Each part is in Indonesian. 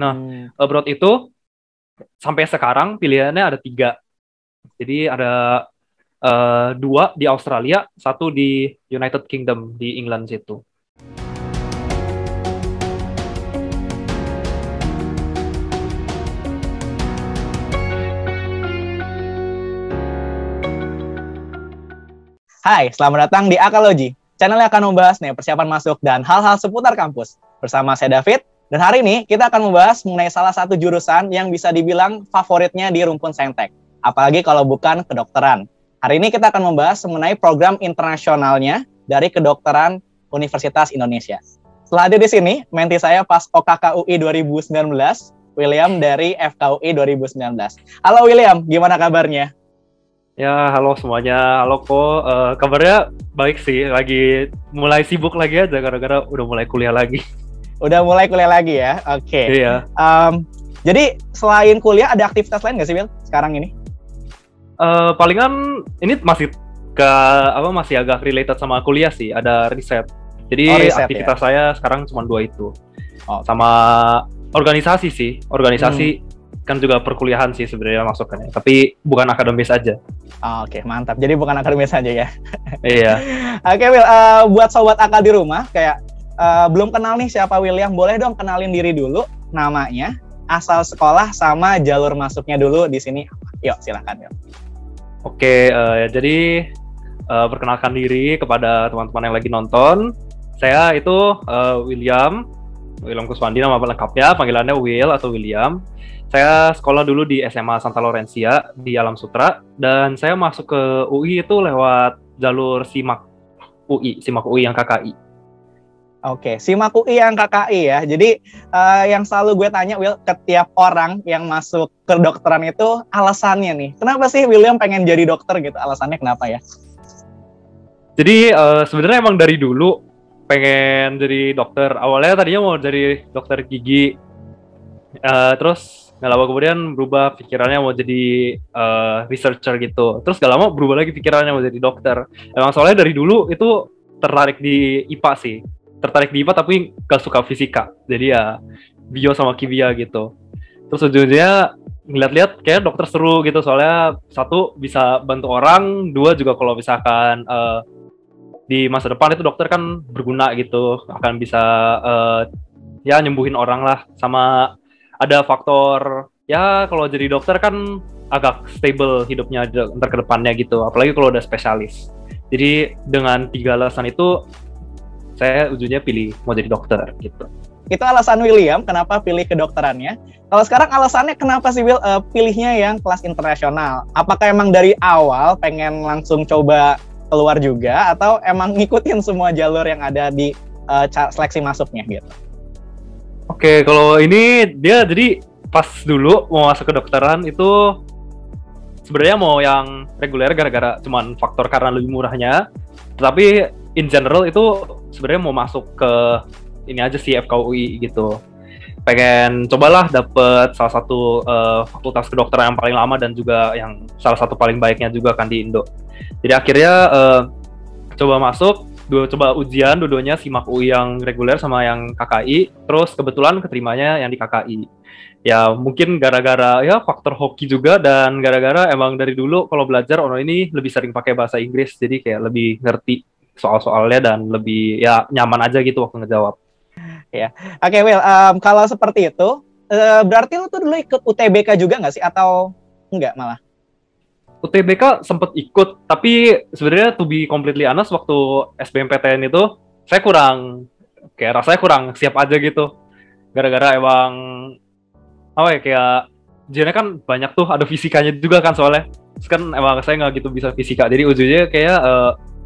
Nah, abroad itu sampai sekarang pilihannya ada 3. Jadi ada 2 di Australia, 1 di United Kingdom, di England situ. Hai, selamat datang di Akalogy. Channel yang akan membahas persiapan masuk dan hal-hal seputar kampus. Bersama saya David, dan hari ini kita akan membahas mengenai salah satu jurusan yang bisa dibilang favoritnya di rumpun Saintek. Apalagi kalau bukan kedokteran. Hari ini kita akan membahas mengenai program internasionalnya dari kedokteran Universitas Indonesia. Setelah hadir di sini, menti saya pas OKKUI 2019, William dari FKUI 2019. Halo William, gimana kabarnya? Ya, halo semuanya. Halo kok. Kabarnya baik sih. Lagi mulai sibuk lagi aja gara-gara udah mulai kuliah lagi. Udah mulai kuliah lagi ya? Oke. Iya. Jadi selain kuliah ada aktivitas lain nggak sih, Will, sekarang ini? Palingan ini masih masih agak related sama kuliah sih. Ada riset. Jadi riset, aktivitas ya? saya sekarang cuma 2 itu. Sama organisasi sih. Organisasi kan juga perkuliahan sih sebenarnya masukannya, tapi bukan akademis aja. Oke, mantap. Jadi bukan akademis aja ya. Iya. Oke, Will, buat sobat akal di rumah kayak belum kenal nih siapa William, boleh dong kenalin diri dulu, namanya, asal sekolah sama jalur masuknya dulu di sini. Yuk, silakan, Will. Oke, jadi perkenalkan diri kepada teman-teman yang lagi nonton. Saya itu William Kuswandi, nama lengkapnya, panggilannya Will atau William. Saya sekolah dulu di SMA Santa Laurencia di Alam Sutra, dan saya masuk ke UI itu lewat jalur SIMAK UI yang KKI. Oke, SIMAK UI yang KKI ya. Jadi yang selalu gue tanya, Will, ke tiap orang yang masuk ke kedokteran itu alasannya nih. Kenapa sih William pengen jadi dokter gitu? Alasannya kenapa ya? Jadi sebenarnya emang dari dulu pengen jadi dokter. Awalnya tadinya mau jadi dokter gigi. Terus nggak lama kemudian berubah pikirannya mau jadi researcher gitu. Terus nggak lama berubah lagi pikirannya mau jadi dokter. Emang soalnya dari dulu itu tertarik di IPA sih. Tertarik di IPA tapi nggak suka fisika. Jadi ya bio sama kimia gitu. Terus ujung-ujungnya ngeliat-liat kayak dokter seru gitu. Soalnya 1 bisa bantu orang, 2 juga kalau misalkan di masa depan itu dokter kan berguna gitu. Akan bisa ya nyembuhin orang lah. Sama ada faktor, ya kalau jadi dokter kan agak stable hidupnya ntar ke depannya gitu, apalagi kalau udah spesialis. Jadi dengan 3 alasan itu, saya ujungnya pilih mau jadi dokter gitu. Itu alasan William, kenapa pilih kedokterannya. Kalau sekarang alasannya kenapa sih, Will, pilihnya yang kelas internasional? Apakah emang dari awal pengen langsung coba keluar juga, atau emang ngikutin semua jalur yang ada di seleksi masuknya gitu? Oke, kalau ini dia jadi pas dulu mau masuk ke kedokteran itu sebenarnya mau yang reguler gara-gara cuman faktor karena lebih murahnya. Tapi in general itu sebenarnya mau masuk ke ini aja sih FKUI gitu. Pengen cobalah dapet salah satu fakultas kedokteran yang paling lama dan juga yang salah satu paling baiknya juga kan di Indo. Jadi akhirnya coba masuk. Coba ujian dua-duanya SIMAK UI yang reguler sama yang KKI, terus kebetulan keterimanya yang di KKI. Ya mungkin gara-gara ya faktor hoki juga, dan gara-gara emang dari dulu kalau belajar orang ini lebih sering pakai bahasa Inggris, jadi kayak lebih ngerti soal-soalnya dan lebih ya nyaman aja gitu waktu ngejawab. Ya, oke, Will, kalau seperti itu berarti lu tuh dulu ikut UTBK juga nggak sih, atau enggak malah? UTBK sempet ikut, tapi sebenarnya to be completely honest, waktu SBMPTN itu saya rasanya kurang siap aja gitu. Gara-gara emang kayak ujiannya kan banyak tuh, ada fisikanya juga kan soalnya. Terus kan emang saya nggak gitu bisa fisika, jadi ujungnya kayak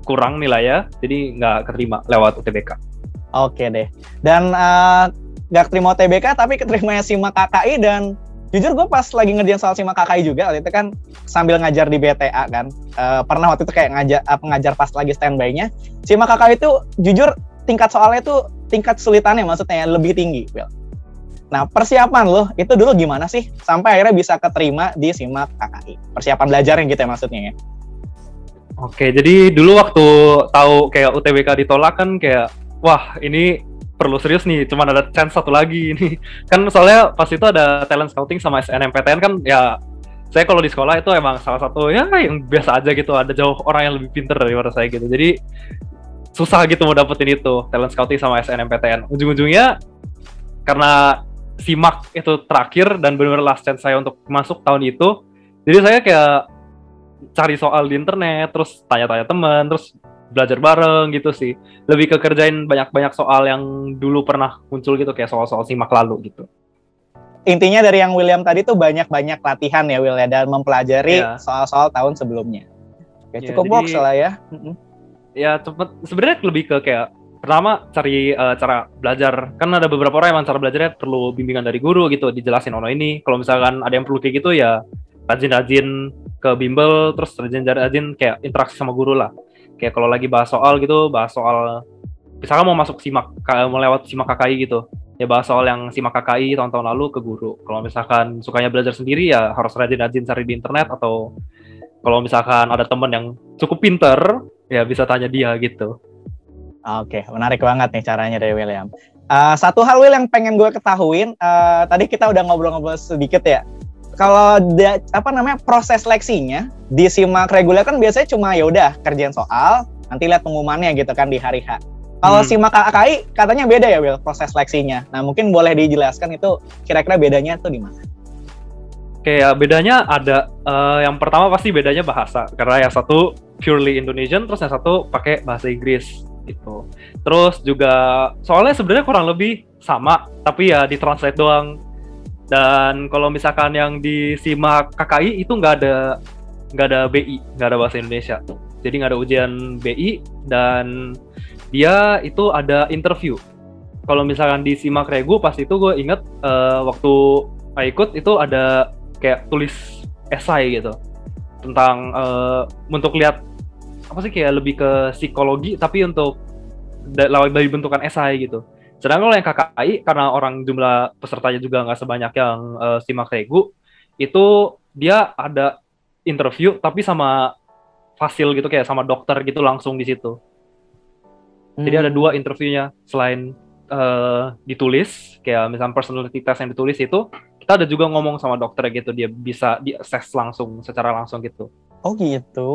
kurang nilainya, jadi nggak keterima lewat UTBK. Oke deh. Dan nggak keterima UTBK, tapi keterimanya SIMAK KKI, dan jujur gue pas lagi ngerjain soal SIMAK KKI juga, waktu itu kan sambil ngajar di BTA kan, pernah waktu itu kayak ngajar pas lagi standby-nya. SIMAK KKI itu jujur tingkat soalnya tuh tingkat kesulitannya maksudnya lebih tinggi, Will. Nah, persiapan lo itu dulu gimana sih sampai akhirnya bisa keterima di SIMAK KKI? Persiapan belajarnya gitu ya maksudnya ya? Oke, jadi dulu waktu tahu kayak UTBK ditolak kan kayak, wah ini perlu serius nih, cuman ada chance satu lagi nih. Kan soalnya pas itu ada talent scouting sama SNMPTN kan ya, saya kalau di sekolah itu emang salah satu ya yang biasa aja gitu, ada jauh orang yang lebih pinter daripada saya gitu. Jadi susah gitu mau dapetin itu talent scouting sama SNMPTN. Ujung-ujungnya karena SIMAK itu terakhir dan benar-benar last chance saya untuk masuk tahun itu. Jadi saya kayak cari soal di internet, terus tanya-tanya teman, terus belajar bareng gitu sih. Lebih ke kerjain banyak-banyak soal yang dulu pernah muncul gitu, kayak soal-soal SIMAK lalu gitu. Intinya dari yang William tadi tuh banyak-banyak latihan ya Will ya, dan mempelajari soal-soal tahun sebelumnya. Oke, cukup box lah ya. Ya cepet, sebenarnya lebih ke kayak pertama cari cara belajar. Kan ada beberapa orang yang cara belajarnya perlu bimbingan dari guru gitu, dijelasin ini. Kalau misalkan ada yang perlu kayak gitu ya rajin-rajin ke bimbel, terus rajin-rajin kayak interaksi sama guru lah. Kayak kalau lagi bahas soal gitu, bahas soal misalkan mau masuk SIMAK, mau lewat SIMAK KKI gitu, ya bahas soal yang SIMAK KKI tahun-tahun lalu ke guru. Kalau misalkan sukanya belajar sendiri ya harus rajin-rajin cari di internet, atau kalau misalkan ada temen yang cukup pinter ya bisa tanya dia gitu. Oke, menarik banget nih caranya dari William. Satu hal Will yang pengen gue ketahuin, tadi kita udah ngobrol-ngobrol sedikit ya. Kalau proses seleksinya di SIMAK reguler kan biasanya cuma ya udah kerjain soal, nanti lihat pengumumannya gitu kan di hari H. Kalau SIMAK KKI katanya beda ya Will proses seleksinya. Nah mungkin boleh dijelaskan itu kira-kira bedanya tuh di mana? Kayak bedanya ada, yang pertama pasti bedanya bahasa, karena yang satu purely Indonesian, terus yang satu pakai bahasa Inggris gitu. Terus juga soalnya sebenarnya kurang lebih sama, tapi ya ditranslate doang. Dan kalau misalkan yang di SIMAK KKI itu nggak ada BI, nggak ada bahasa Indonesia. Jadi nggak ada ujian BI, dan dia itu ada interview. Kalau misalkan di SIMAK Regu pas itu gue inget waktu ikut itu ada kayak tulis esai gitu tentang untuk lihat apa sih, kayak lebih ke psikologi tapi untuk dari bentukan esai gitu. Sedangkan kalau yang KKI karena orang jumlah pesertanya juga nggak sebanyak yang SIMAK Regu, itu dia ada interview tapi sama fasil gitu, kayak sama dokter gitu langsung di situ. Jadi ada 2 interviewnya selain ditulis, kayak misalnya personality test yang ditulis itu, kita ada juga ngomong sama dokter gitu, dia bisa di-assess langsung, secara langsung gitu. Oh gitu,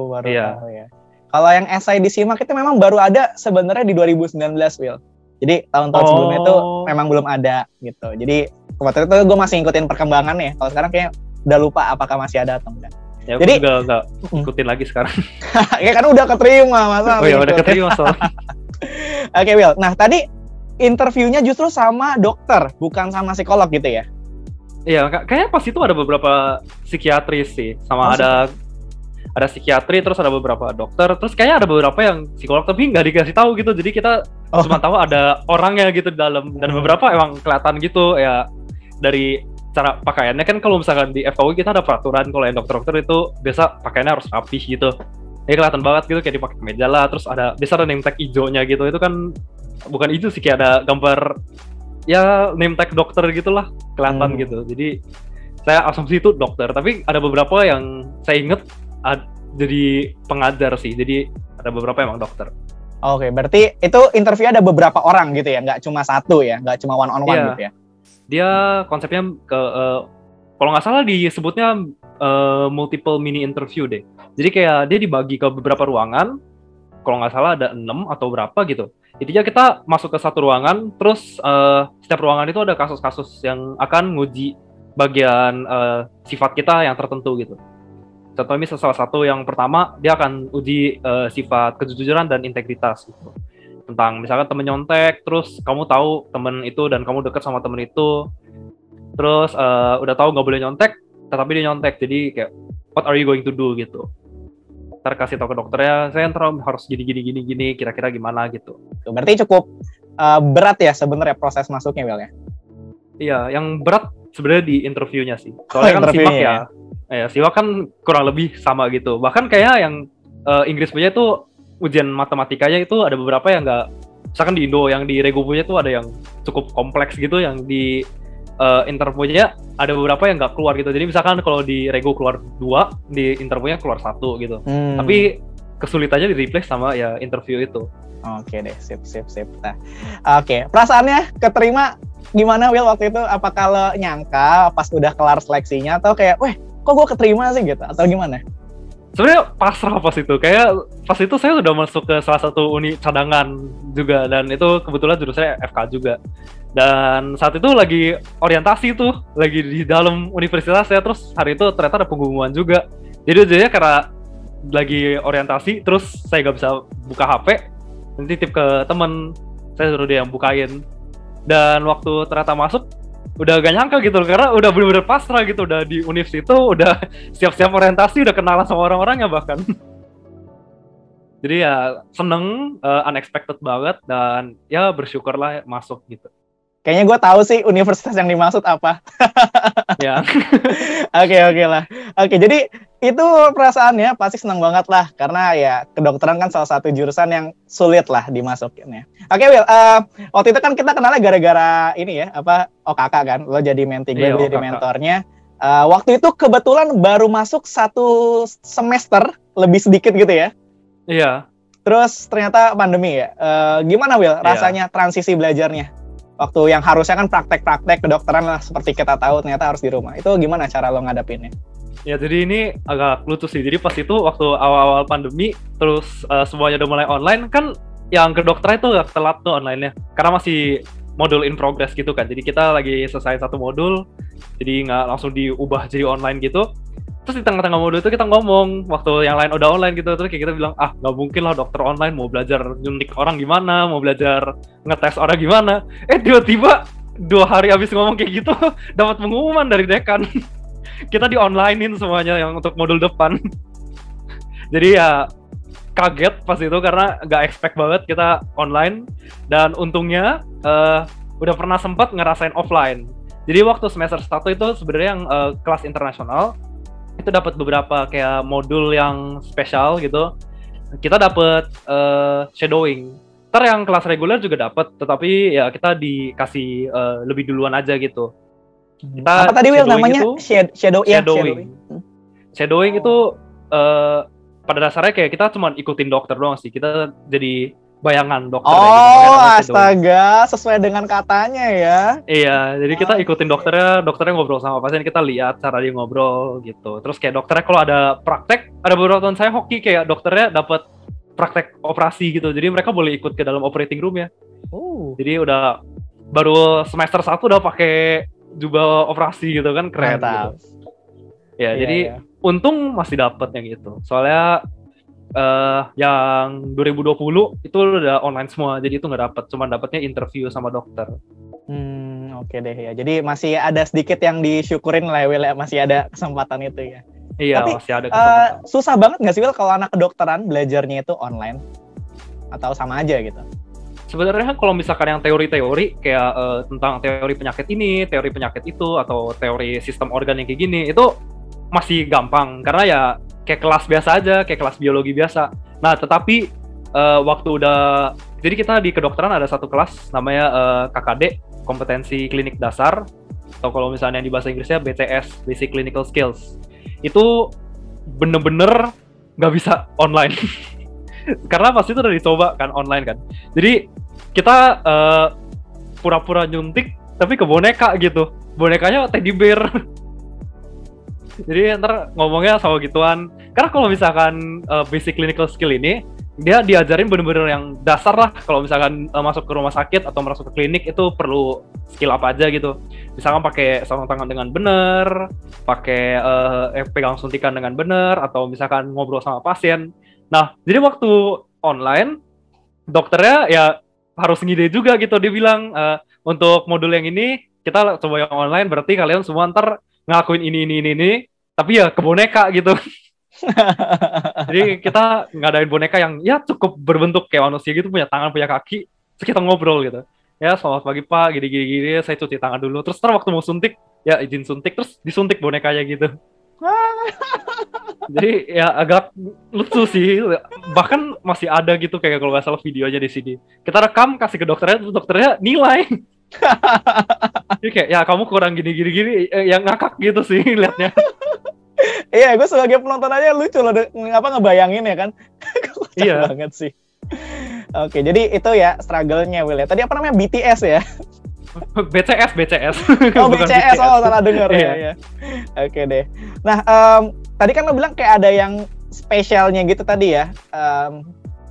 baru tahu ya. Kalau yang esai di SIMAK itu memang baru ada sebenarnya di 2019 Will. Jadi tahun-tahun sebelumnya itu memang belum ada gitu. Jadi kemarin itu gue masih ngikutin perkembangannya. Kalau sekarang kayak udah lupa apakah masih ada atau enggak. Ya, jadi nggak ikutin lagi sekarang. Ya kan udah keterima masa. Oh ya udah keterima soalnya. Oke Will, nah tadi interviewnya justru sama dokter, bukan sama psikolog gitu ya? Iya, kayaknya pas itu ada beberapa psikiatris sih, sama ada psikiatri, terus ada beberapa dokter, terus kayaknya ada beberapa yang psikolog tapi nggak dikasih tahu gitu, jadi kita cuma tahu ada orangnya gitu di dalam, dan beberapa emang kelihatan gitu ya dari cara pakaiannya. Kan kalau misalkan di FKUI kita ada peraturan kalau yang dokter-dokter itu biasa pakaiannya harus rapih gitu. Ya kelihatan banget gitu, kayak dipakai kemeja lah, terus biasa ada name tag hijaunya gitu. Itu kan bukan hijau sih, kayak ada gambar ya name tag dokter gitulah, kelihatan gitu. Jadi saya asumsi itu dokter, tapi ada beberapa yang saya inget jadi pengajar sih. Jadi ada beberapa emang dokter. Oke, berarti itu interview ada beberapa orang gitu ya, nggak cuma satu ya, nggak cuma one on one gitu ya? Dia konsepnya kalau nggak salah disebutnya multiple mini interview deh. Jadi kayak dia dibagi ke beberapa ruangan, kalau nggak salah ada 6 atau berapa gitu. Intinya kita masuk ke satu ruangan, terus setiap ruangan itu ada kasus-kasus yang akan nguji bagian sifat kita yang tertentu gitu. Contohnya salah satu yang pertama, dia akan uji sifat kejujuran dan integritas gitu. Tentang misalkan temen nyontek, terus kamu tahu temen itu dan kamu deket sama temen itu, terus udah tahu nggak boleh nyontek, tetapi dia nyontek, jadi kayak what are you going to do gitu. Ntar kasih tahu ke dokternya, saya ntar harus gini, kira-kira gimana gitu. Berarti cukup berat ya sebenarnya proses masuknya, Will ya? Iya, yang berat sebenarnya di interviewnya sih. Soalnya kan SIMAK ya SIMAK kan kurang lebih sama gitu. Bahkan kayak yang Inggris punya itu ujian matematikanya itu ada beberapa yang nggak, misalkan di Indo yang di Regu punya tuh ada yang cukup kompleks gitu, yang di interviewnya ada beberapa yang nggak keluar gitu. Jadi misalkan kalau di Regu keluar 2, di interviewnya keluar 1 gitu. Tapi kesulitannya di replace sama ya interview itu. Oke deh, sip. Nah, oke, perasaannya keterima gimana Will waktu itu? Apa kalau nyangka pas udah kelar seleksinya atau kayak, weh, kok gue keterima sih gitu? Atau gimana? Sebenarnya pasrah pas itu, kayak pas itu saya udah masuk ke salah satu uni cadangan juga, dan itu kebetulan jurusannya FK juga. Dan saat itu lagi orientasi tuh, lagi di dalam universitasnya, terus hari itu ternyata ada pengumuman juga. Jadi jadinya karena lagi orientasi, terus saya nggak bisa buka HP, nanti titip ke temen, saya suruh dia yang bukain. Dan waktu ternyata masuk, udah gak nyangka gitu loh, karena udah bener-bener pasrah gitu, udah di univ itu, udah siap-siap orientasi, udah kenalan sama orang-orangnya bahkan. Jadi ya seneng, unexpected banget, dan ya bersyukurlah masuk gitu. Kayaknya gue tahu sih universitas yang dimaksud apa. Ya. Oke lah. Oke, jadi itu perasaannya pasti senang banget lah, karena ya kedokteran kan salah satu jurusan yang sulit lah dimasukinnya. Oke Will, waktu itu kan kita kenalnya gara-gara ini ya, OKK kan, lo jadi mentee gue, gue jadi mentornya. Waktu itu kebetulan baru masuk 1 semester, lebih sedikit gitu ya. Iya. Terus ternyata pandemi ya. Gimana Will rasanya transisi belajarnya? Waktu yang harusnya kan praktek-praktek kedokteran lah, seperti kita tahu ternyata harus di rumah. Itu gimana cara lo ngadapinnya? Ya, jadi ini agak lucu sih. Jadi pas itu waktu awal-awal pandemi, terus semuanya udah mulai online, kan yang kedokteran itu gak telat tuh online-nya. Karena masih modul in progress gitu kan. Jadi kita lagi selesai 1 modul, jadi nggak langsung diubah jadi online gitu. Terus di tengah-tengah modul itu kita ngomong, waktu yang lain udah online gitu, terus kayak kita bilang, nggak mungkin lah dokter online, mau belajar nyuntik orang gimana, mau belajar ngetes orang gimana. Tiba-tiba 2 hari abis ngomong kayak gitu, dapat pengumuman dari dekan. Kita di-onlinein semuanya yang untuk modul depan. Jadi ya kaget pas itu, karena nggak expect banget kita online. Dan untungnya udah pernah sempat ngerasain offline. Jadi waktu semester 1 itu sebenarnya yang kelas internasional, itu dapat beberapa kayak modul yang spesial gitu. Kita dapat shadowing. Ntar yang kelas reguler juga dapat, tetapi ya kita dikasih lebih duluan aja gitu. Kita apa tadi Will namanya? Shadowing. Shadowing itu pada dasarnya kayak kita cuma ikutin dokter doang sih. Kita jadi bayangan dokter. Oh, gitu, astaga, sesuai dengan katanya ya. Iya, jadi kita ikutin dokternya ngobrol sama pasien, kita lihat cara dia ngobrol gitu. Terus kayak dokternya kalau ada praktek, ada beberapa teman saya hoki kayak dokternya dapat praktek operasi gitu. Jadi mereka boleh ikut ke dalam operating room ya. Jadi udah baru semester 1 udah pakai jubah operasi gitu kan, keren. Mantap. Gitu. Ya, jadi untung masih dapat yang itu. Soalnya yang 2020 itu udah online semua, jadi itu nggak dapat, cuma dapatnya interview sama dokter. Oke deh ya. Jadi masih ada sedikit yang disyukurin lah Will, masih ada kesempatan itu ya. Iya, tapi, masih ada kesempatan. Susah banget nggak sih Will kalau anak kedokteran belajarnya itu online? Atau sama aja gitu? Sebenarnya kalau misalkan yang teori-teori kayak tentang teori penyakit ini, teori penyakit itu, atau teori sistem organ yang kayak gini, itu masih gampang karena ya kayak kelas biasa aja, kayak kelas biologi biasa. Nah, tetapi waktu udah, jadi kita di kedokteran ada satu kelas namanya KKD, kompetensi klinik dasar, atau kalau misalnya di bahasa Inggrisnya BCS, Basic Clinical Skills. Itu bener-bener nggak bisa online. Karena pasti itu udah dicoba kan online kan. Jadi kita pura-pura nyuntik tapi ke boneka gitu. Bonekanya teddy bear. Jadi ntar ngomongnya sama gituan. Karena kalau misalkan basic clinical skill ini, dia diajarin bener-bener yang dasar lah. Kalau misalkan masuk ke rumah sakit atau masuk ke klinik itu perlu skill apa aja gitu. Misalkan pakai sarung tangan dengan bener, pakai pegang suntikan dengan bener, atau misalkan ngobrol sama pasien. Nah, jadi waktu online, dokternya ya harus ngide juga gitu. Dia bilang, untuk modul yang ini, kita coba yang online, berarti kalian semua ntar ngelakuin ini, tapi ya ke boneka gitu. Jadi kita ngadain boneka yang ya cukup berbentuk kayak manusia gitu, punya tangan, punya kaki, terus kita ngobrol gitu. Ya, selamat pagi Pak, gini, saya cuci tangan dulu. Terus ntar waktu mau suntik, ya izin suntik, terus disuntik bonekanya gitu. Jadi ya agak lucu sih. Bahkan masih ada gitu kayak kalau nggak salah videonya di sini. Kita rekam, kasih ke dokternya, terus dokternya nilai. Jadi kayak ya kamu kurang gini, yang ngakak gitu sih liatnya. Iya, gue sebagai penonton aja lucu loh, ngebayangin ya kan. Kocak Iya. banget sih. Oke, jadi itu ya struggle-nya Will ya. Tadi apa namanya, BTS ya? BCS. Oh Bukan BCS, oh BTS. salah denger Iya. ya. Oke deh. Nah, tadi kan lo bilang kayak ada yang spesialnya gitu tadi ya.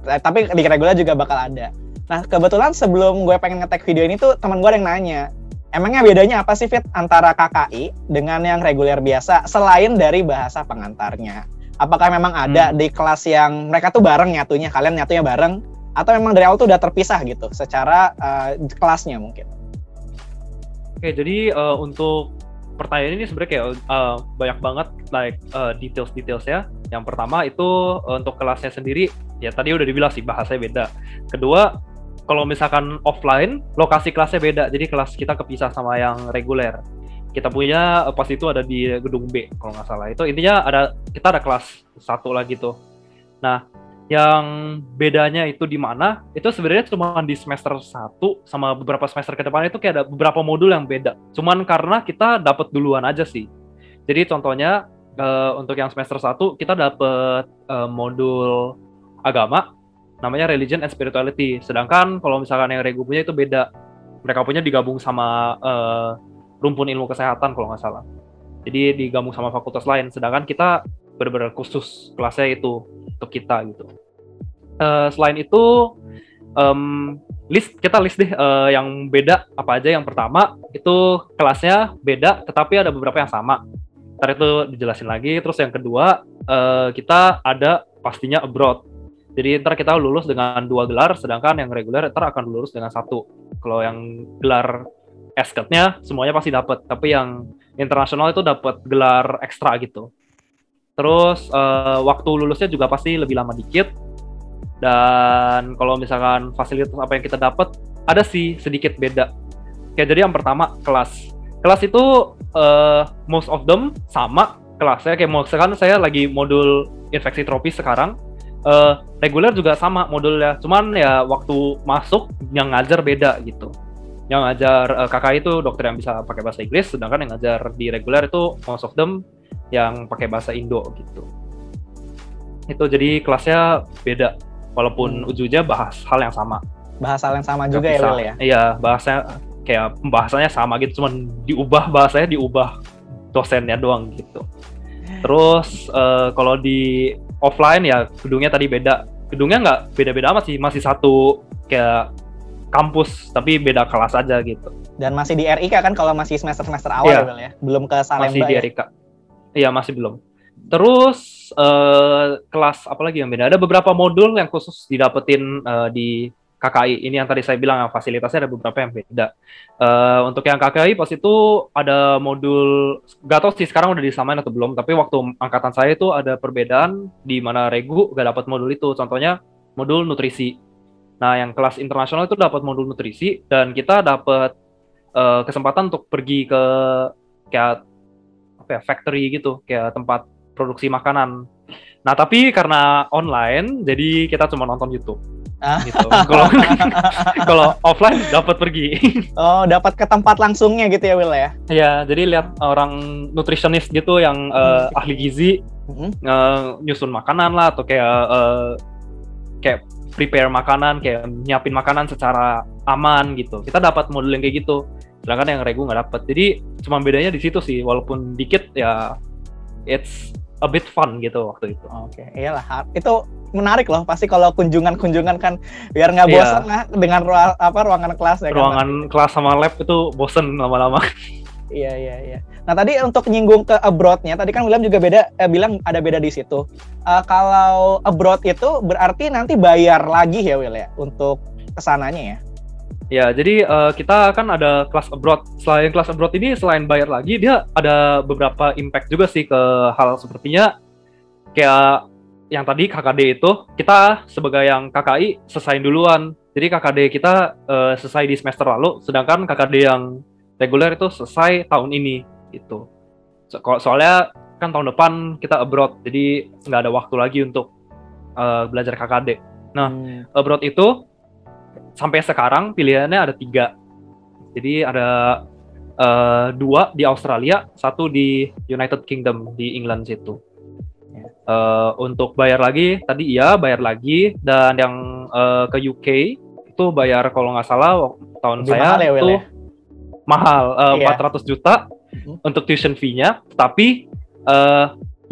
Tapi di reguler juga bakal ada. Nah, kebetulan sebelum gue pengen nge-tag video ini tuh teman gue ada yang nanya, emangnya bedanya apa sih Fit antara KKI dengan yang reguler biasa selain dari bahasa pengantarnya? Apakah memang ada di kelas yang mereka tuh bareng nyatunya, kalian nyatunya bareng, atau memang dari awal tuh udah terpisah gitu secara kelasnya mungkin? Oke, jadi untuk pertanyaan ini sebenarnya kayak banyak banget details ya. Yang pertama itu untuk kelasnya sendiri, ya tadi udah dibilang sih bahasanya beda. Kedua, kalau misalkan offline, lokasi kelasnya beda. Jadi kelas kita kepisah sama yang reguler. Kita punya pas itu ada di gedung B kalau nggak salah. Itu intinya kita ada kelas satu lagi tuh. Nah, yang bedanya itu di mana? Itu sebenarnya cuma di semester 1 sama beberapa semester ke depan itu kayak ada beberapa modul yang beda. Cuman karena kita dapat duluan aja sih. Jadi contohnya untuk yang semester 1 kita dapat modul agama namanya Religion and Spirituality. Sedangkan kalau misalkan yang Regu punya itu beda. Mereka punya digabung sama rumpun ilmu kesehatan kalau nggak salah. Jadi digabung sama fakultas lain. Sedangkan kita benar-benar khusus kelasnya itu untuk kita gitu. Selain itu kita list deh yang beda apa aja. Yang pertama itu kelasnya beda tetapi ada beberapa yang sama. Ntar itu dijelasin lagi. Terus yang kedua kita ada pastinya abroad. Jadi ntar kita lulus dengan 2 gelar, sedangkan yang reguler ntar akan lulus dengan 1. Kalau yang gelar SKET-nya semuanya pasti dapat, tapi yang internasional itu dapat gelar ekstra gitu. Terus waktu lulusnya juga pasti lebih lama dikit. Dan kalau misalkan fasilitas apa yang kita dapat ada sih sedikit beda. Kayak jadi yang pertama kelas itu most of them sama kelasnya. Kayak misalkan saya lagi modul infeksi tropis sekarang, reguler juga sama modulnya. Cuman ya waktu masuk yang ngajar beda gitu. Yang ngajar KKI itu dokter yang bisa pakai bahasa Inggris, sedangkan yang ngajar di reguler itu most of them yang pakai bahasa Indo gitu. Itu jadi kelasnya beda, walaupun ujungnya bahas hal yang sama. Bahas hal yang sama juga ya Will ya? Iya, bahasanya sama gitu, cuman bahasanya diubah dosennya doang gitu. Terus kalau di offline ya gedungnya tadi beda. Gedungnya nggak beda-beda amat sih, masih satu kayak kampus, tapi beda kelas aja gitu. Dan masih di RIK kan kalau masih semester-semester awal ya? Belum ke Salemba masih di RIK. Iya, masih belum. Terus kelas apa lagi yang beda? Ada beberapa modul yang khusus didapetin di KKI. Ini yang tadi saya bilang, fasilitasnya ada beberapa yang beda. Untuk yang KKI pas itu ada modul, gak tau sih sekarang udah disamain atau belum, tapi waktu angkatan saya itu ada perbedaan di mana Regu gak dapat modul itu. Contohnya modul nutrisi. Nah, yang kelas internasional itu dapat modul nutrisi, dan kita dapat kesempatan untuk pergi ke kayak factory gitu, kayak tempat produksi makanan. Nah, tapi karena online, jadi kita cuma nonton YouTube. Gitu. Kalau offline dapat pergi. Oh, dapat ke tempat langsungnya gitu ya Will ya? Iya, jadi lihat orang nutritionist gitu yang ahli gizi nyusun makanan lah, atau kayak prepare makanan, kayak nyiapin makanan secara aman gitu. Kita dapat modul yang kayak gitu. Sedangkan yang Regu nggak dapat. Jadi cuma bedanya di situ sih, walaupun dikit ya it's a bit fun gitu waktu itu. Oke, iyalah. Itu menarik loh. Pasti kalau kunjungan kan biar nggak bosan lah dengan ruangan kelas ya. Ruangan kelas sama lab itu bosen lama-lama. Iya. Nah tadi untuk nyinggung ke abroad-nya, tadi kan William juga bilang ada beda di situ. Kalau abroad itu berarti nanti bayar lagi ya Will ya untuk kesananya ya? Ya, jadi kita kan ada kelas abroad. Selain kelas abroad ini, selain bayar lagi, dia ada beberapa impact juga sih ke hal sepertinya kayak yang tadi KKD itu, kita sebagai yang KKI selesai duluan. Jadi KKD kita selesai di semester lalu, sedangkan KKD yang reguler itu selesai tahun ini gitu. Soalnya kan tahun depan kita abroad, jadi nggak ada waktu lagi untuk belajar KKD. Nah, abroad itu sampai sekarang pilihannya ada 3. Jadi ada 2 di Australia, 1 di United Kingdom di England situ. Untuk bayar lagi, tadi iya bayar lagi, dan yang ke UK itu bayar kalau nggak salah tahun Lebih saya mahal ya, Will, itu ya? mahal, Iya. 400 juta untuk tuition fee-nya, tapi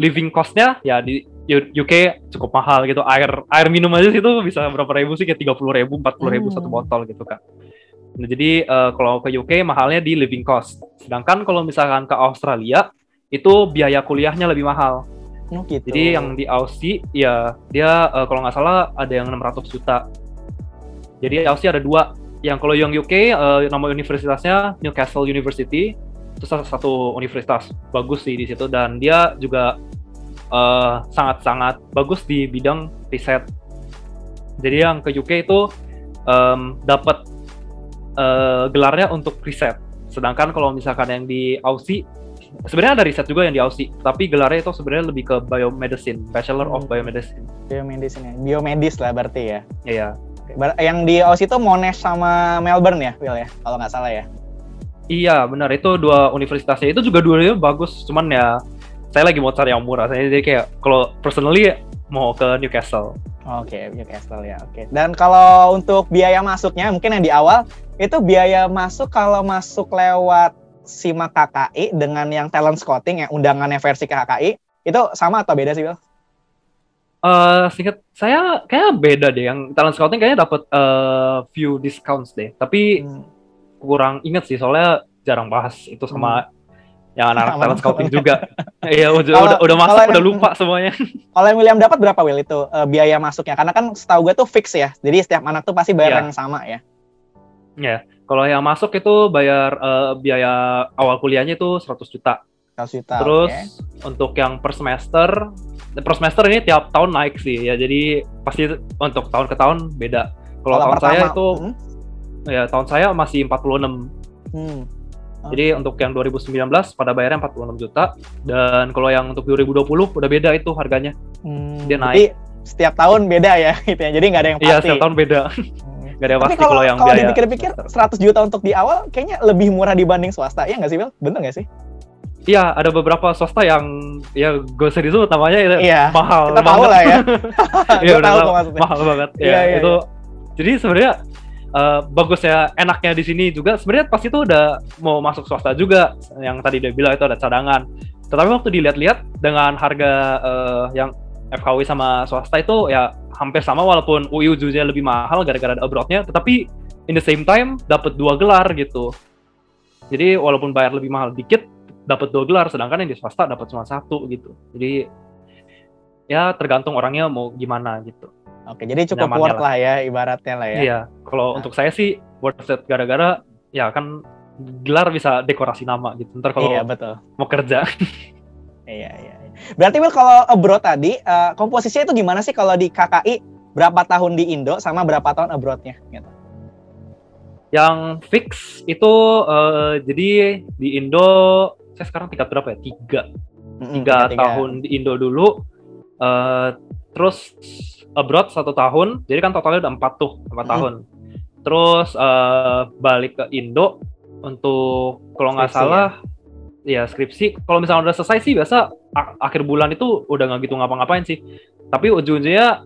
living cost-nya ya di UK cukup mahal gitu. Air minum aja sih itu bisa berapa ribu sih, kayak 30.000, 40.000 satu botol gitu kan. Nah, jadi kalau ke UK mahalnya di living cost. Sedangkan kalau misalkan ke Australia itu biaya kuliahnya lebih mahal. Gitu. Jadi yang di Aussie ya dia kalau nggak salah ada yang 600 juta. Jadi Aussie ada dua. Yang kalau yang UK nama universitasnya Newcastle University. Itu salah satu universitas bagus sih di situ, dan dia juga sangat-sangat bagus di bidang riset. Jadi yang ke UK itu dapat gelarnya untuk riset. Sedangkan kalau misalkan yang di Aussie, sebenarnya ada riset juga yang di Aussie, tapi gelarnya itu sebenarnya lebih ke biomedicine, Bachelor of Biomedicine. Biomedicine ya, biomedis lah berarti ya. Iya. Yang di Aussie itu Monash sama Melbourne ya, Will ya, kalau nggak salah ya. Iya benar, itu dua universitasnya, itu juga dua-duanya bagus, cuman ya saya lagi mau cari yang murah, saya jadi kayak kalau personally mau ke Newcastle. Oke, Newcastle ya, oke. Dan kalau untuk biaya masuknya, mungkin yang di awal, itu biaya masuk kalau masuk lewat SIMAK KKI dengan yang talent scouting, yang undangannya versi KKI, itu sama atau beda sih, Will? Singkat saya kayaknya beda deh, yang talent scouting kayaknya dapat few discounts deh, tapi kurang inget sih, soalnya jarang bahas itu sama yang anak-anak talent scouting juga. Iya, udah masuk, udah lupa semuanya. Kalau yang William dapat berapa, Will, itu biaya masuknya? Karena kan setahu gue tuh fix ya, jadi setiap anak tuh pasti bayar yang sama ya. Ya, kalau yang masuk itu bayar biaya awal kuliahnya itu 100 juta. 100 juta. Terus untuk yang per semester ini tiap tahun naik sih ya, jadi pasti untuk tahun ke tahun beda. Kalau tahun saya itu ya tahun saya masih 46. Jadi untuk yang 2019 pada bayarnya 46 juta, dan kalau yang untuk 2020 udah beda itu harganya. Dia naik. Jadi setiap tahun beda ya gitu ya. Jadi nggak ada yang pasti. Iya, setiap tahun beda. Nggak ada yang pasti kalau yang biaya. Kalau dipikir-pikir 100 juta untuk di awal kayaknya lebih murah dibanding swasta. Ya nggak sih, Will? Bener nggak sih? Iya, ada beberapa swasta yang ya gak usah disebut namanya, itu mahal. Kita tahu lah ya. Iya, udah tahu mahal banget. Iya, itu. Jadi sebenarnya bagus ya, enaknya di sini juga sebenarnya pasti itu udah mau masuk swasta juga, yang tadi dia bilang itu ada cadangan. Tetapi waktu dilihat-lihat dengan harga yang FKUI sama swasta itu ya hampir sama, walaupun UI ujungnya lebih mahal gara-gara ada abroad-nya, tetapi in the same time dapat 2 gelar gitu. Jadi walaupun bayar lebih mahal dikit, dapat 2 gelar, sedangkan yang di swasta dapat cuma 1 gitu. Jadi ya tergantung orangnya mau gimana gitu. Oke, jadi cukup worth lah ya, ibaratnya lah ya. Iya, kalau untuk saya sih worth it, gara-gara ya kan gelar bisa dekorasi nama gitu. Ntar kalau mau kerja. Iya. Berarti, Will, kalau abroad tadi, komposisinya itu gimana sih kalau di KKI? Berapa tahun di Indo sama berapa tahun abroad-nya? Gitu. Yang fix itu jadi di Indo, saya sekarang tingkat berapa ya? 3 tahun di Indo dulu. Terus abroad 1 tahun, jadi kan totalnya udah 4 tahun. Terus balik ke Indo untuk kalau nggak salah ya skripsi. Kalau misalnya udah selesai sih biasa akhir bulan itu udah nggak gitu ngapa-ngapain sih. Tapi ujung-ujungnya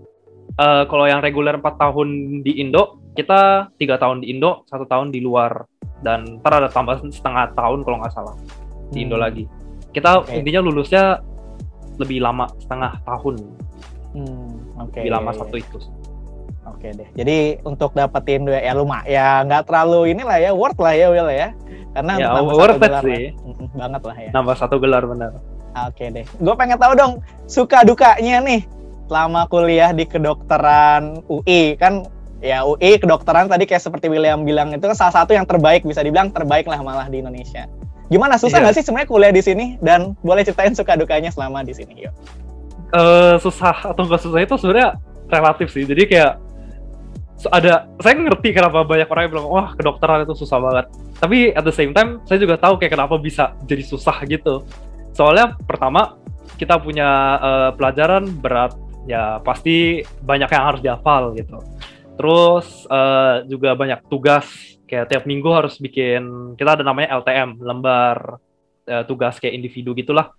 kalau yang reguler 4 tahun di Indo, kita 3 tahun di Indo, 1 tahun di luar, dan ntar ada tambah setengah tahun kalau nggak salah di Indo lagi. Kita intinya lulusnya lebih lama, setengah tahun. Lebih lama satu itu. Oke deh. Jadi untuk dapetin ya lumayan, nggak terlalu inilah ya, worth lah ya, Will ya. Karena ya, worth it sih. Banget lah ya. Nambah 1 gelar benar. Oke deh. Gue pengen tahu dong suka dukanya nih selama kuliah di kedokteran UI. Kan ya UI kedokteran tadi kayak seperti William bilang itu kan salah satu yang terbaik, bisa dibilang terbaik lah malah di Indonesia. Gimana, susah nggak sih sebenarnya kuliah di sini, dan boleh ceritain suka dukanya selama di sini? Yuk. Susah atau nggak susah itu sebenarnya relatif sih. Jadi kayak saya ngerti kenapa banyak orang yang bilang wah kedokteran itu susah banget. Tapi at the same time saya juga tahu kayak kenapa bisa jadi susah gitu. Soalnya pertama kita punya pelajaran berat, ya pasti banyak yang harus dihafal gitu. Terus juga banyak tugas, kayak tiap minggu harus bikin, kita ada namanya LTM, lembar tugas kayak individu gitulah.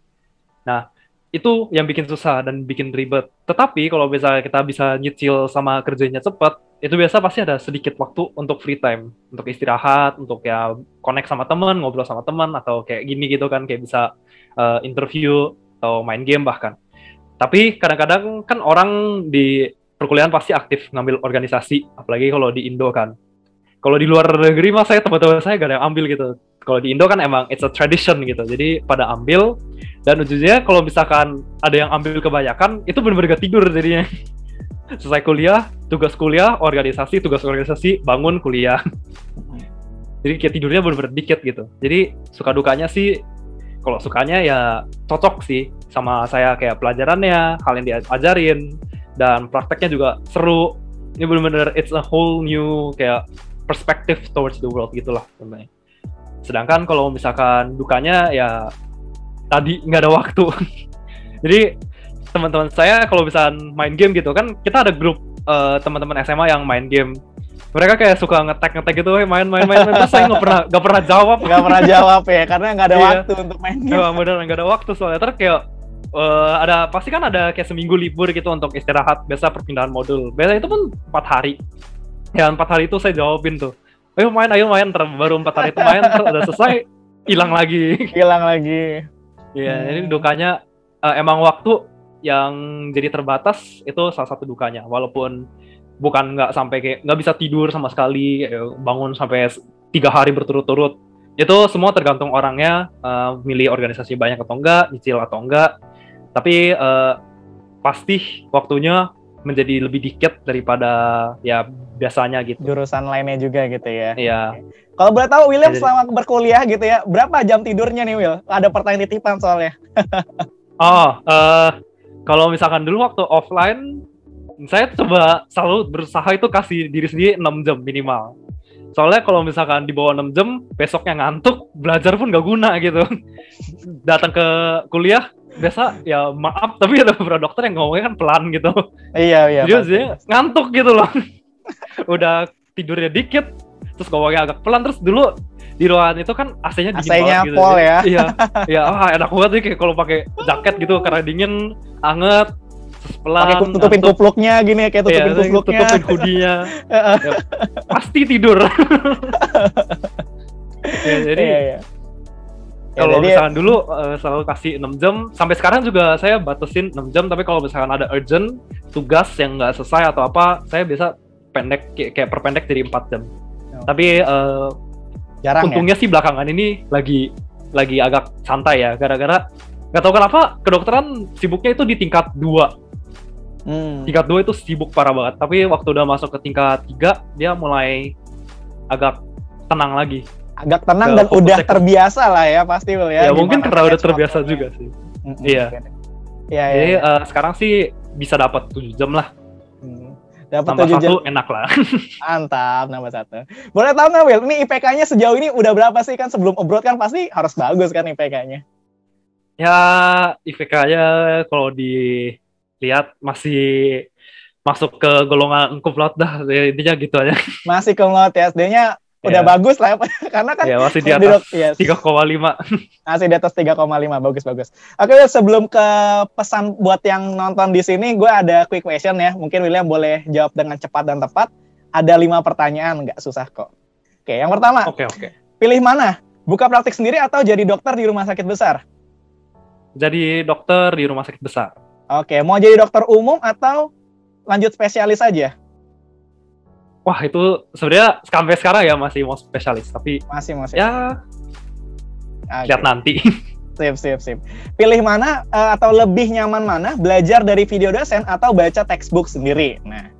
Nah, itu yang bikin susah dan bikin ribet. Tetapi kalau misalnya kita bisa nyicil sama kerjanya cepat, itu biasa pasti ada sedikit waktu untuk free time, untuk istirahat, untuk ya connect sama teman, ngobrol sama teman, atau kayak gini gitu kan, kayak bisa interview atau main game bahkan. Tapi kadang-kadang kan orang di perkuliahan pasti aktif ngambil organisasi, apalagi kalau di Indo kan. Kalau di luar negeri mah teman-teman saya gak ada yang ambil gitu. Kalau di Indo kan emang it's a tradition gitu, jadi pada ambil. Dan ujungnya kalau misalkan ada yang ambil kebanyakan, itu benar-benar gak tidur jadinya. Selesai kuliah, tugas kuliah, organisasi, tugas organisasi, bangun kuliah. Jadi kayak tidurnya benar-benar dikit gitu. Jadi suka dukanya sih, kalau sukanya ya cocok sih sama saya, kayak pelajarannya, hal yang diajarin, dan prakteknya juga seru. Ini benar-benar it's a whole new kayak perspective towards the world gitulah sebenarnya. Sedangkan kalau misalkan dukanya ya tadi nggak ada waktu. Jadi teman-teman saya kalau misalkan main game gitu kan, kita ada grup teman-teman SMA yang main game. Mereka kayak suka ngetek gitu, main. Terus saya nggak pernah jawab. Nggak pernah jawab ya, karena nggak ada waktu untuk main game. Iya, bener nggak ada waktu soalnya. Terus kayak pasti kan ada kayak seminggu libur gitu untuk istirahat. Biasa perpindahan modul. Biasa itu pun 4 hari. Ya 4 hari itu saya jawabin tuh. Ayo main. Baru 4 hari itu main, terus udah selesai, hilang lagi. Iya, jadi dukanya emang waktu yang jadi terbatas itu salah satu dukanya. Walaupun bukan nggak sampai kayak nggak bisa tidur sama sekali, bangun sampai 3 hari berturut-turut. Itu semua tergantung orangnya, milih organisasi banyak atau enggak, nyicil atau enggak. Tapi pasti waktunya menjadi lebih dikit daripada ya biasanya gitu. Jurusan lainnya juga gitu ya. Iya. Kalau boleh tahu William selama berkuliah gitu ya, berapa jam tidurnya nih Will? Ada pertanyaan titipan soalnya. Kalau misalkan dulu waktu offline, saya coba selalu berusaha itu kasih diri sendiri 6 jam minimal. Soalnya kalau misalkan di bawah 6 jam, besoknya ngantuk, belajar pun gak guna gitu. Datang ke kuliah, biasa ya maaf, tapi ada beberapa dokter yang ngomongnya kan pelan gitu. Iya. Jadi ngantuk gitu loh. Udah tidurnya dikit, terus ngomongnya agak pelan. Terus dulu di ruangan itu kan AC-nya dingin banget gitu. Pol ya. Iya, enak banget sih kayak kalau pakai jaket gitu karena dingin, anget, terus pelan. Pakai tutupin kupluknya gini ya, kayak tutupin kupluknya. Tutupin hoodie-nya. Ya, pasti tidur. Ya, jadi kalau misalkan dulu selalu kasih 6 jam, sampai sekarang juga saya batasin 6 jam, tapi kalau misalkan ada urgent, tugas yang nggak selesai atau apa, saya biasa pendek, kayak perpendek jadi 4 jam. Tapi jarang untungnya sih belakangan ini lagi agak santai ya, gara-gara nggak tahu kenapa kedokteran sibuknya itu di tingkat 2. Tingkat 2 itu sibuk parah banget, tapi waktu udah masuk ke tingkat 3, dia mulai agak tenang lagi. Agak tenang dan udah terbiasa lah ya pasti Will ya. Ya mungkin karena udah terbiasa juga sih. Iya. Jadi sekarang sih bisa dapat 7 jam lah. Dapat 7 jam. Enak lah. Mantap, nambah 1. Boleh tahu nggak Will, ini IPK-nya sejauh ini udah berapa sih? Kan sebelum abroad kan pasti harus bagus kan IPK-nya. Ya IPK-nya kalau dilihat masih masuk ke golongan cum laude dah, intinya gitu aja. Masih cum laude ya, SD-nya udah bagus lah, karena kan masih di atas 3,5. Masih di atas 3,5, bagus. Oke, sebelum ke pesan buat yang nonton di sini, gue ada quick question ya. Mungkin William boleh jawab dengan cepat dan tepat. Ada 5 pertanyaan, nggak susah kok. Oke, yang pertama. Oke. Pilih mana? Buka praktik sendiri atau jadi dokter di rumah sakit besar? Jadi dokter di rumah sakit besar. Oke, mau jadi dokter umum atau lanjut spesialis aja? Wah, itu sebenarnya sampai sekarang ya masih mau spesialis, tapi masih ya lihat nanti. Sip. Pilih mana atau lebih nyaman mana? Belajar dari video dosen atau baca textbook sendiri? Nah,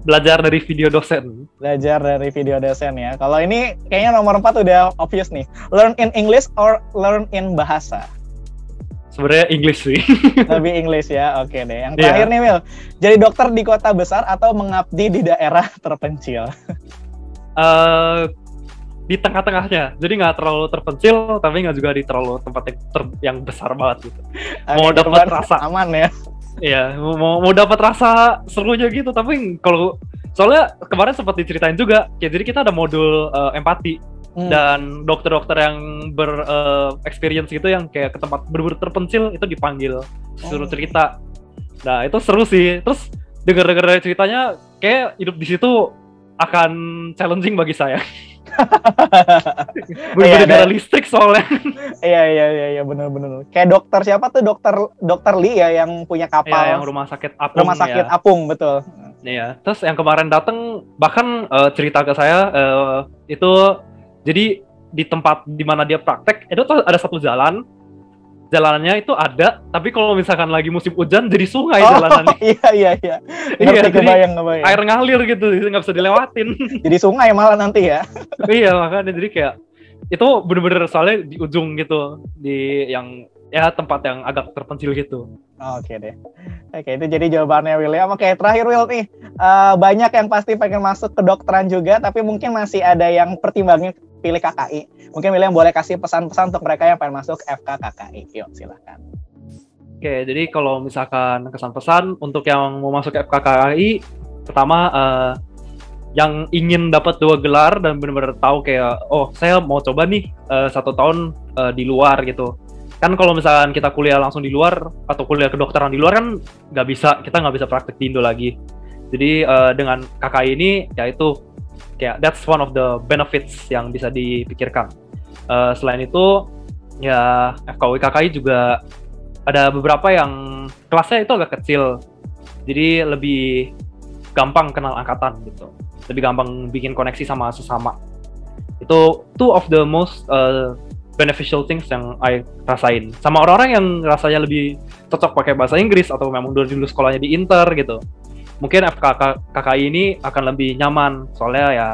belajar dari video dosen. Belajar dari video dosen ya. Kalau ini kayaknya nomor 4 udah obvious nih. Learn in English or learn in bahasa? Sebenarnya English sih. Lebih English ya, oke deh. Yang terakhir nih Will, jadi dokter di kota besar atau mengabdi di daerah terpencil? Di tengah-tengahnya, jadi nggak terlalu terpencil, tapi nggak juga di terlalu tempat yang besar banget gitu. Mau dapat rasa aman ya? Iya, mau dapat rasa serunya gitu, tapi kalau soalnya kemarin sempat diceritain juga, ya jadi kita ada modul empati. Dan dokter-dokter yang ber-experience gitu yang kayak ke tempat bener-bener terpencil itu dipanggil, suruh cerita. Nah itu seru sih. Terus denger-denger ceritanya kayak hidup di situ akan challenging bagi saya. Bener-bener listrik soalnya. Iya bener-bener. Kayak dokter siapa tuh, dokter Lee ya yang punya kapal. Iya, yang rumah sakit apung. Rumah sakit apung, betul. Iya. Terus yang kemarin datang bahkan cerita ke saya itu jadi di tempat di mana dia praktek itu tuh ada satu jalanannya itu ada, tapi kalau misalkan lagi musim hujan jadi sungai jalanannya. Iya. Iya, kebayang. Air ngalir gitu, nggak bisa dilewatin. Jadi sungai malah nanti ya. Iya, makanya jadi kayak itu bener-bener soalnya di ujung gitu, di yang ya tempat yang agak terpencil gitu. Oke deh. Oke, itu jadi jawabannya William. Oke, terakhir Will nih. Banyak yang pasti pengen masuk ke kedokteran juga, tapi mungkin masih ada yang pertimbangnya pilih KKI. Mungkin William boleh kasih pesan-pesan untuk mereka yang pengen masuk FK KKI. Yuk, silahkan. Oke, jadi kalau misalkan kesan-pesan untuk yang mau masuk FK KKI, pertama yang ingin dapat 2 gelar dan benar-benar tahu kayak, oh saya mau coba nih 1 tahun di luar gitu. Kan kalau misalkan kita kuliah langsung di luar atau kuliah kedokteran di luar kan kita nggak bisa praktek di Indo lagi. Jadi dengan KKI ini ya itu kayak that's one of the benefits yang bisa dipikirkan. Selain itu ya FKUI KKI juga ada beberapa yang kelasnya itu agak kecil, jadi lebih gampang kenal angkatan gitu, lebih gampang bikin koneksi sama sesama. Itu two of the most beneficial things yang I rasain. Sama orang-orang yang rasanya lebih cocok pakai bahasa Inggris atau memang dulu sekolahnya di Inter gitu. Mungkin KKI ini akan lebih nyaman soalnya ya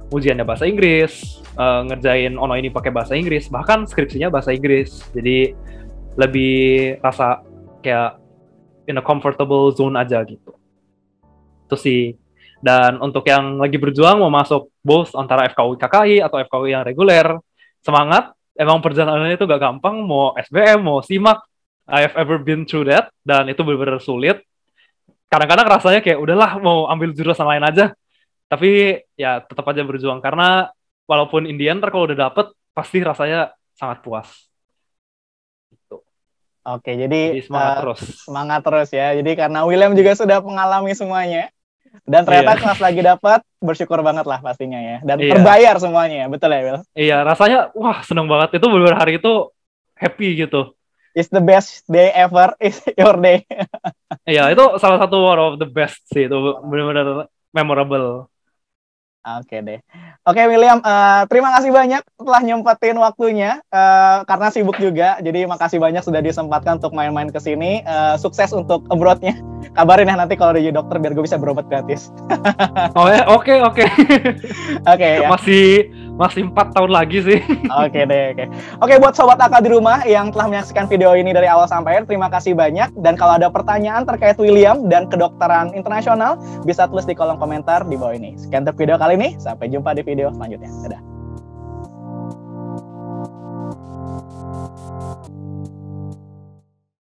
ujiannya bahasa Inggris, ngerjain ono ini pakai bahasa Inggris, bahkan skripsinya bahasa Inggris. Jadi lebih rasa kayak in a comfortable zone aja gitu. Itu sih. Dan untuk yang lagi berjuang mau masuk both antara FKUI KKI atau FKUI yang reguler, semangat. Emang perjalanannya itu gak gampang, mau SBM, mau SIMAK, I have ever been through that, dan itu benar-benar sulit. Kadang-kadang rasanya kayak udahlah mau ambil jurusan lain aja, tapi ya tetap aja berjuang, karena walaupun in the end, kalau udah dapet, pasti rasanya sangat puas. Gitu. Oke, jadi semangat terus ya. Jadi karena William juga sudah mengalami semuanya, dan ternyata pas lagi dapat bersyukur banget lah pastinya ya, dan terbayar semuanya ya, betul ya Will? Iya, rasanya wah seneng banget, itu benar-benar hari itu happy gitu. It's the best day ever, is your day. Iya, itu salah satu one of the best sih, itu benar-benar memorable. Oke deh. Oke William, terima kasih banyak telah nyempetin waktunya, karena sibuk juga, jadi makasih banyak sudah disempatkan untuk main-main ke sini. Sukses untuk abroad-nya. Kabarin ya nanti kalau udah jadi dokter biar gue bisa berobat gratis. Oh ya, oke. Oke ya. Masih 4 tahun lagi sih. Oke deh. Oke, buat sobat AK di rumah yang telah menyaksikan video ini dari awal sampai akhir, terima kasih banyak. Dan kalau ada pertanyaan terkait William dan kedokteran internasional, bisa tulis di kolom komentar di bawah ini. Sekian untuk video kali ini, sampai jumpa di video selanjutnya. Dadah.